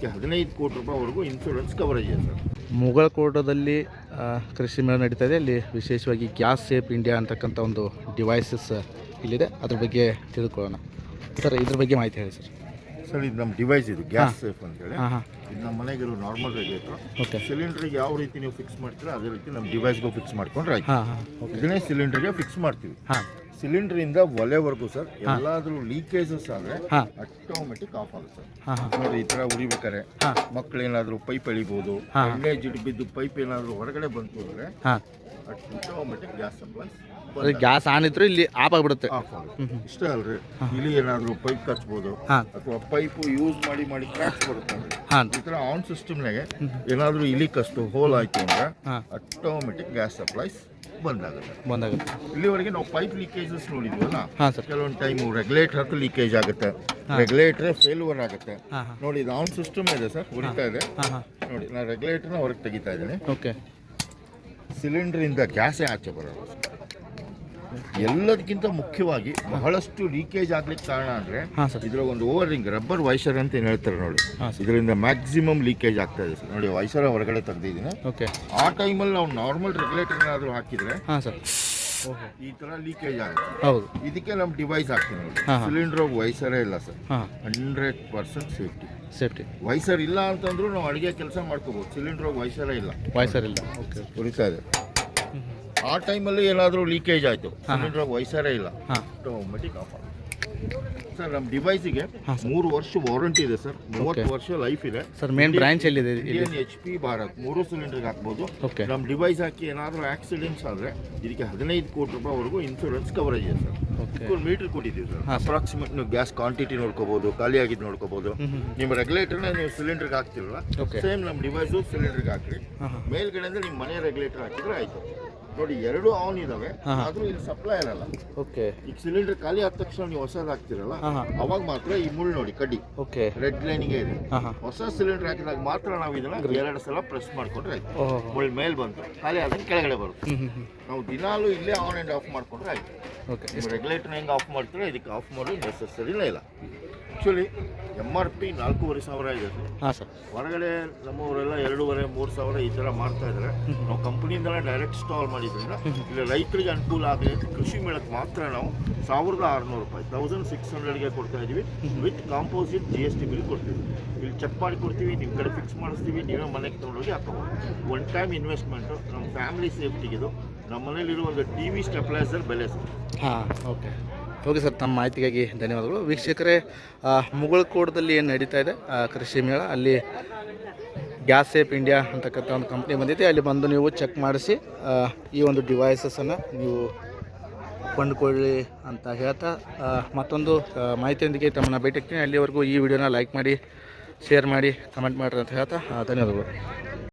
ಇದಕ್ಕೆ 15 ಕೋಟಿ ರೂಪಾಯಿವರೆಗೂ ಇನ್ಶೂರೆನ್ಸ್ ಕವರೇಜ್ ಇದೆ ಸರ್. ಮುಗಳಕೋಟದಲ್ಲಿ ಕೃಷಿ ಮೇಳ ನಡೀತಾ ಇದೆ. ಅಲ್ಲಿ ವಿಶೇಷವಾಗಿ ಗ್ಯಾಸ್ ಸೇಫ್ ಇಂಡಿಯಾ ಅಂತಕ್ಕಂಥ ಒಂದು ಡಿವೈಸಸ್ ಇಲ್ಲಿದೆ. ಅದ್ರ ಬಗ್ಗೆ ತಿಳ್ಕೊಳ್ಳೋಣ ಸರ್. ಇದ್ರ ಬಗ್ಗೆ ಮಾಹಿತಿ ಹೇಳಿ ಸರ್. ಸರ್ ಇದು ನಮ್ಮ ಡಿವೈಸ್ ಇದು ಗ್ಯಾಸ್ ಸೇಫ್ ಅಂತೇಳಿ. ಹಾಂ ಹಾಂ. ಇದು ನಮ್ಮ ಮನೆಗಿರೋ ನಾರ್ಮಲ್ ರೇಡಿಯೇಟರ್. ಓಕೆ. ಸಿಲಿಂಡ್ರಿಗೆ ಯಾವ ರೀತಿ ನೀವು ಫಿಕ್ಸ್ ಮಾಡ್ತೀರಾ ಅದೇ ರೀತಿ ನಮ್ಮ ಡಿವೈಸ್ಗೂ ಫಿಕ್ಸ್ ಮಾಡ್ಕೊಂಡ್ರೆ ಆಯ್ತು. ಹಾಂ ಹಾಂ. ಇದನ್ನೇ ಸಿಲಿಂಡರ್ಗೆ ಫಿಕ್ಸ್ ಮಾಡ್ತೀವಿ. ಹಾಂ. ಸಿಲಿಂಡರಿಂದ ಒಲೆವರೆಗೂ ಸರ್ ಎಲ್ಲಾದರೂ ಲೀಕೇಜಸ್ ಆದರೆ ಹಾಂ ಆಟೋಮೆಟಿಕ್ ಆಫ್ ಆಗುತ್ತೆ ಸರ್. ಹಾಂ ಹಾಂ. ನೋಡಿ ಈ ಥರ ಉರಿಬೇಕಾರೆ ಹಾಂ ಮಕ್ಕಳೇನಾದರೂ ಪೈಪ್ ಎಳಿಬೋದು, ಹಾಂ. ಎಣ್ಣೆ ಜಿಡ್ ಬಿದ್ದು ಪೈಪ್ ಏನಾದರೂ ಹೊರಗಡೆ ಬಂತು ಅಂದರೆ ಹಾಂ ಆಟೋಮೆಟಿಕ್ ಗ್ಯಾಸ್ ಸಪ್ಲೈ ಅದು ಗ್ಯಾಸ್ ಆನ್ ಇದ್ರು ಇಲ್ಲಿ ಆಫ್ ಆಗಿಬಿಡುತ್ತೆ. ಆಫ್ ಆಗುತ್ತೆ. ಇಷ್ಟೇ ಅಲ್ರಿ, ಇಲ್ಲಿ ಏನಾದರೂ ಪೈಪ್ ಕಚ್ಬೋದು ಹಾಂ ಅಥವಾ ಪೈಪು ಯೂಸ್ ಮಾಡಿ ಕ್ರ್ಯಾಕ್ಸ್ ಬರುತ್ತೆ. ಹಾಂ. ಈ ಥರ ಆನ್ ಸಿಸ್ಟಮ್ನಾಗೆ ಏನಾದರೂ ಇಲಿ ಕಸ್ತು ಹೋಲ್ ಆಯಿತು ಅಂದರೆ ಹಾಂ ಆಟೋಮೆಟಿಕ್ ಗ್ಯಾಸ್ ಸಪ್ಲೈಸ್ ಬಂದಾಗುತ್ತೆ. ಇಲ್ಲಿವರೆಗೆ ನಾವು ಪೈಪ್ ಲೀಕೇಜಸ್ ನೋಡಿದ್ವಲ್ಲ. ಹಾಂ ಸರ್. ಕೆಲವೊಂದು ಟೈಮು ರೆಗ್ಯುಲೇಟರ್ ಹತ್ತು ಲೀಕೇಜ್ ಆಗುತ್ತೆ, ರೆಗ್ಯುಲೇಟರ್ ಫೇಲ್ಯೂರ್ ಆಗುತ್ತೆ. ಹಾಂ ನೋಡಿ ಇದು ಆನ್ ಸಿಸ್ಟಮ್ ಇದೆ ಸರ್, ಉರಿತಾ ಇದೆ. ಹಾಂ ಹಾಂ. ನೋಡಿ ನಾನು ರೆಗ್ಯುಲೇಟರ್ನ ಹೊರಗೆ ತೆಗಿತಾ ಇದ್ದೀನಿ. ಓಕೆ. ಸಿಲಿಂಡ್ರಿಂದ ಗ್ಯಾಸೇ ಆಚೆ ಬರೋಲ್ಲ. ಎಲ್ಲದಕ್ಕಿಂತ ಮುಖ್ಯವಾಗಿ ಬಹಳಷ್ಟು ಲೀಕೇಜ್ ಆಗ್ಲಿಕ್ಕೆ ಕಾರಣ ಅಂದರೆ ಹಾಂ ಸರ್. ಇದರ ಒಂದು ಓವರ್ ರಿಂಗ್ ರಬ್ಬರ್ ವೈಸರ್ ಅಂತ ಏನು ಹೇಳ್ತಾರೆ ನೋಡಿ, ಹಾಂ. ಇದರಿಂದ ಮ್ಯಾಕ್ಸಿಮಮ್ ಲೀಕೇಜ್ ಆಗ್ತಾ ಇದೆ ಸರ್. ನೋಡಿ ವೈಸರ್ ಹೊರಗಡೆ ತೆಗೆದಿದ್ದೀನಿ. ಓಕೆ. ಆ ಟೈಮಲ್ಲಿ ನಾವು ನಾರ್ಮಲ್ ರೆಗ್ಯುಲೇಟರ್ ಏನಾದರೂ ಹಾಕಿದರೆ ಹಾಂ ಸರ್ ಈ ಥರ ಲೀಕೇಜ್ ಆಗುತ್ತೆ. ಹೌದು. ಇದಕ್ಕೆ ನಮ್ಮ ಡಿವೈಸ್ ಹಾಕ್ತೀವಿ ನೋಡಿ. ಹಾಂ. ಸಿಲಿಂಡರ್ ವೈಸರೇ ಇಲ್ಲ ಸರ್. ಹಾಂ 100% ಸೇಫ್ಟಿ. ವೈಸರ್ ಇಲ್ಲ ಅಂತಂದ್ರೂ ನಾವು ಅಡುಗೆ ಕೆಲಸ ಮಾಡ್ಕೋಬೋದು. ಸಿಲಿಂಡರ್ ವೈಸರೇ ಇಲ್ಲ, ವಾಯ್ಸರ್ ಇಲ್ಲ. ಓಕೆ. ಉರಿತಾ ಇದೆ. ಆ ಟೈಮಲ್ಲಿ ಏನಾದರೂ ಲೀಕೇಜ್ ಆಯಿತು, ಸಿಲಿಂಡರ್ ವೈಸರೇ ಇಲ್ಲ, ಆಟೋಮೆಟಿಕ್ ಆಫ್ ಆಗುತ್ತೆ ಸರ್. ನಮ್ಮ ಡಿವೈಸಿಗೆ 3 ವರ್ಷ ವಾರಂಟಿ ಇದೆ ಸರ್, 30 ವರ್ಷ ಲೈಫ್ ಇದೆ ಸರ್. ಮೇನ್ ಬ್ರಾಂಚ್ ಎಲ್ಲಿದೆ? ಇಂಡಿಯನ್ HP ಭಾರತ್ 3 ಸಿಲಿಂಡರ್ಗೆ ಹಾಕ್ಬೋದು. ಓಕೆ. ನಮ್ಮ ಡಿವೈಸ್ ಹಾಕಿ ಏನಾದರೂ ಆಕ್ಸಿಡೆಂಟ್ಸ್ ಆದರೆ ಇದಕ್ಕೆ 15 ಕೋಟಿ ರೂಪಾಯಿವರೆಗೂ ಇನ್ಶೂರೆನ್ಸ್ ಕವರೇಜ್ ಇದೆ ಸರ್. ಓಕೆ. ಮೀಟರ್ ಕೊಟ್ಟಿದ್ದೀವಿ ಸರ್. ಅಪ್ರಾಕ್ಸಿಮೇಟ್ ನೀವು ಗ್ಯಾಸ್ ಕ್ವಾಂಟಿಟಿ ನೋಡ್ಕೋಬೋದು, ಖಾಲಿ ಆಗಿದ್ದು ನೋಡ್ಕೋಬೋದು. ನಿಮ್ಮ ರೆಗ್ಯುಲೇಟರ್ನ ನೀವು ಸಿಲಿಂಡರ್ಗೆ ಹಾಕ್ತಿರಲ್ಲ, ಸೇಮ್ ನಮ್ಮ ಡಿವೈಸು ಸಿಲಿಂಡರ್ಗೆ ಹಾಕ್ರಿ. ಮೇಲ್ಗಡೆಯಿಂದ ನಿಮ್ಮ ಮನೆ ರೆಗ್ಯುಲೇಟರ್ ಹಾಕಿದ್ರೆ ಆಯಿತು. ನೋಡಿ 2 ಆನ್ ಇದಾವೆ, ಆದರೂ ಇಲ್ಲಿ ಸಪ್ಲೈ ಇರಲ್ಲ. ಓಕೆ. ಈಗ ಸಿಲಿಂಡರ್ ಖಾಲಿ ಆದ ತಕ್ಷಣ ನೀವು ಹೊಸದು ಹಾಕ್ತಿರಲ್ಲ, ಅವಾಗ ಮಾತ್ರ ಈ ಮುಳ್ಳು ನೋಡಿ ಕಡ್ಡಿ ಓಕೆ ರೆಡ್ ಲೈನ್ಗೆ ಇದೆ. ಹೊಸ ಸಿಲಿಂಡರ್ ಹಾಕಿದಾಗ ಮಾತ್ರ ನಾವು ಇದನ್ನ 2 ಸಲ ಪ್ರೆಸ್ ಮಾಡ್ಕೊಂಡ್ರೆ ಆಯ್ತು. ಮುಳ್ಳು ಮೇಲೆ ಬಂತು, ಖಾಲಿ ಅದನ್ನ ಕೆಳಗಡೆ ಬರುತ್ತೆ. ನಾವು ದಿನಾಲೂ ಇಲ್ಲೇ ಆನ್ ಆ್ಯಂಡ್ ಆಫ್ ಮಾಡ್ಕೊಂಡ್ರೆ ಆಯ್ತು. ಓಕೆ. ನೀವು ರೆಗ್ಯುಲೇಟರ್ ಹೆಂಗೆ ಆಫ್ ಮಾಡ್ತೀರಾ ಇದಕ್ಕೆ ಆಫ್ ಮಾಡೋದು ನೆಸೆಸರಿನೇ ಇಲ್ಲ. ಆ್ಯಕ್ಚುಲಿ MRP 4,500 ಇದೆ ಸರ್. ಹಾಂ ಸರ್. ಹೊರಗಡೆ ನಮ್ಮವರೆಲ್ಲ 2,500-3,000 ಈ ಥರ ಮಾಡ್ತಾ ಇದ್ದಾರೆ. ನಾವು ಕಂಪ್ನಿಯಿಂದಲೇ ಡೈರೆಕ್ಟ್ ಸ್ಟಾಲ್ ಮಾಡಿದ್ರಿಂದ ಇಲ್ಲಿ ರೈತರಿಗೆ ಅನುಕೂಲ ಆಗಲಿ ಅಂತ ಕೃಷಿ ಮೇಳಕ್ಕೆ ಮಾತ್ರ ನಾವು 1,600 ರೂಪಾಯಿ 1,600ಗೆ ಕೊಡ್ತಾ ಇದ್ದೀವಿ. ವಿತ್ ಕಾಂಪೋಸಿಟ್ GST ಬಿಲ್ ಕೊಡ್ತೀವಿ. ಇಲ್ಲಿ ಚೆಕ್ ಮಾಡಿ ಕೊಡ್ತೀವಿ, ನಿಮ್ಮ ಕಡೆ ಫಿಕ್ಸ್ ಮಾಡಿಸ್ತೀವಿ, ನೀವೇ ಮನೆಗೆ ತೊಗೊಂಡೋಗಿ ಹಾಕೋಬೋದು. ಒನ್ ಟೈಮ್ ಇನ್ವೆಸ್ಟ್ಮೆಂಟು, ನಮ್ಮ ಫ್ಯಾಮಿಲಿ ಸೇಫ್ಟಿಗಿದು. ನಮ್ಮ ಮನೇಲಿರುವ ಒಂದು TV ಸ್ಟೆಪ್ಲೈಸರ್ ಬೆಲೆ ಸರ್. ಹಾಂ ಓಕೆ. ಓಕೆ ಸರ್, ತಮ್ಮ ಮಾಹಿತಿಗಾಗಿ ಧನ್ಯವಾದಗಳು. ವೀಕ್ಷಕರೇ, ಮುಗಳಕೋಟದಲ್ಲಿ ಏನು ನಡೀತಾ ಇದೆ ಕೃಷಿ ಮೇಳ, ಅಲ್ಲಿ ಗ್ಯಾಸ್ ಸೇಫ್ ಇಂಡಿಯಾ ಅಂತಕ್ಕಂಥ ಒಂದು ಕಂಪ್ನಿ ಬಂದಿದೆ. ಅಲ್ಲಿ ಬಂದು ನೀವು ಚೆಕ್ ಮಾಡಿಸಿ ಈ ಒಂದು ಡಿವೈಸಸನ್ನು ನೀವು ಕೊಂಡುಕೊಳ್ಳಿ ಅಂತ ಹೇಳ್ತಾ ಮತ್ತೊಂದು ಮಾಹಿತಿಯೊಂದಿಗೆ ತಮ್ಮನ್ನು ಭೇಟಿ ಆಗ್ತೀನಿ. ಅಲ್ಲಿವರೆಗೂ ಈ ವಿಡಿಯೋನ ಲೈಕ್ ಮಾಡಿ, ಶೇರ್ ಮಾಡಿ, ಕಮೆಂಟ್ ಮಾಡಿರಿ ಅಂತ ಹೇಳ್ತಾ ಧನ್ಯವಾದಗಳು.